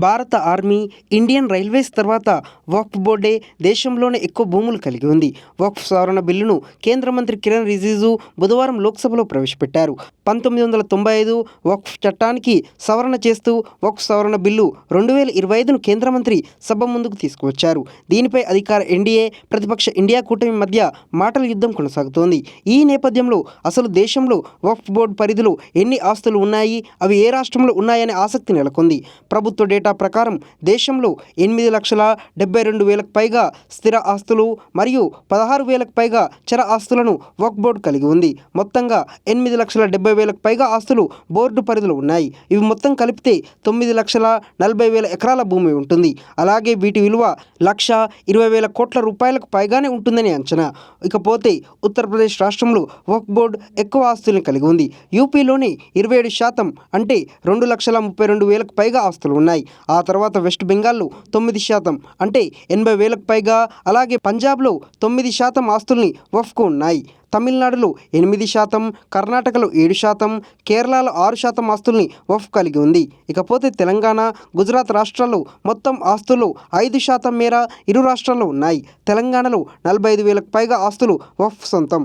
భారత army, Indian railways తర్వాత వక్ఫ్ బోర్డే దేశంలోనే ఎక్కువ భూములు కలిగి ఉంది. వక్ఫ్ సవరణ బిల్లును కేంద్ర మంత్రి కిరణ్ రిజిజు బుధవారం లోక్సభలో ప్రవేశపెట్టారు. 1995 వక్ఫ్ చట్టానికి సవరణ చేస్తూ వక్ఫ్ సవరణ బిల్లు 2025ను కేంద్ర మంత్రి సభ ముందుకు తీసుకువచ్చారు. దీనిపై అధికార ఎన్డీఏ, ప్రతిపక్ష ఇండియా కూటమి మధ్య మాటల యుద్ధం కొనసాగుతోంది. ఈ నేపథ్యంలో అసలు దేశంలో వక్ఫ్ బోర్డు పరిధిలో ఎన్ని ఆస్తులు ఉన్నాయి, అవి ఏ రాష్ట్రంలో ఉన్నాయనే ఆసక్తి నెలకొంది. ప్రభుత్వ డేటా ప్రకారం దేశంలో 8,72,000కు పైగా స్థిర ఆస్తులు మరియు 16,000కు పైగా చర ఆస్తులను వక్ఫ్ బోర్డు కలిగి ఉంది. మొత్తంగా 8,70,000కు పైగా ఆస్తులు బోర్డు పరిధిలో ఉన్నాయి. ఇవి మొత్తం కలిపితే 9,40,000 ఎకరాల భూమి ఉంటుంది. అలాగే వీటి విలువ 1,20,000 కోట్ల రూపాయలకు పైగానే ఉంటుందని అంచనా. ఇకపోతే ఉత్తరప్రదేశ్ రాష్ట్రంలో వక్ఫ్ బోర్డు ఎక్కువ ఆస్తులను కలిగి ఉంది. యూపీలోని 27% అంటే 2,32,000కు పైగా ఆస్తులు ఉన్నాయి. ఆ తర్వాత వెస్ట్ బెంగాల్లో 9% అంటే 80,000కు పైగా, అలాగే పంజాబ్లో 9% ఆస్తుల్ని వక్ఫ్కు ఉన్నాయి. తమిళనాడులో 8%, కర్ణాటకలో 7%, కేరళలో 6% ఆస్తుల్ని వక్ఫ్ కలిగి ఉంది. ఇకపోతే తెలంగాణ, గుజరాత్ రాష్ట్రాల్లో మొత్తం ఆస్తుల్లో 5% మేర ఇరు రాష్ట్రాల్లో ఉన్నాయి. తెలంగాణలో 45,000కు పైగా ఆస్తులు వక్ఫ్ సొంతం.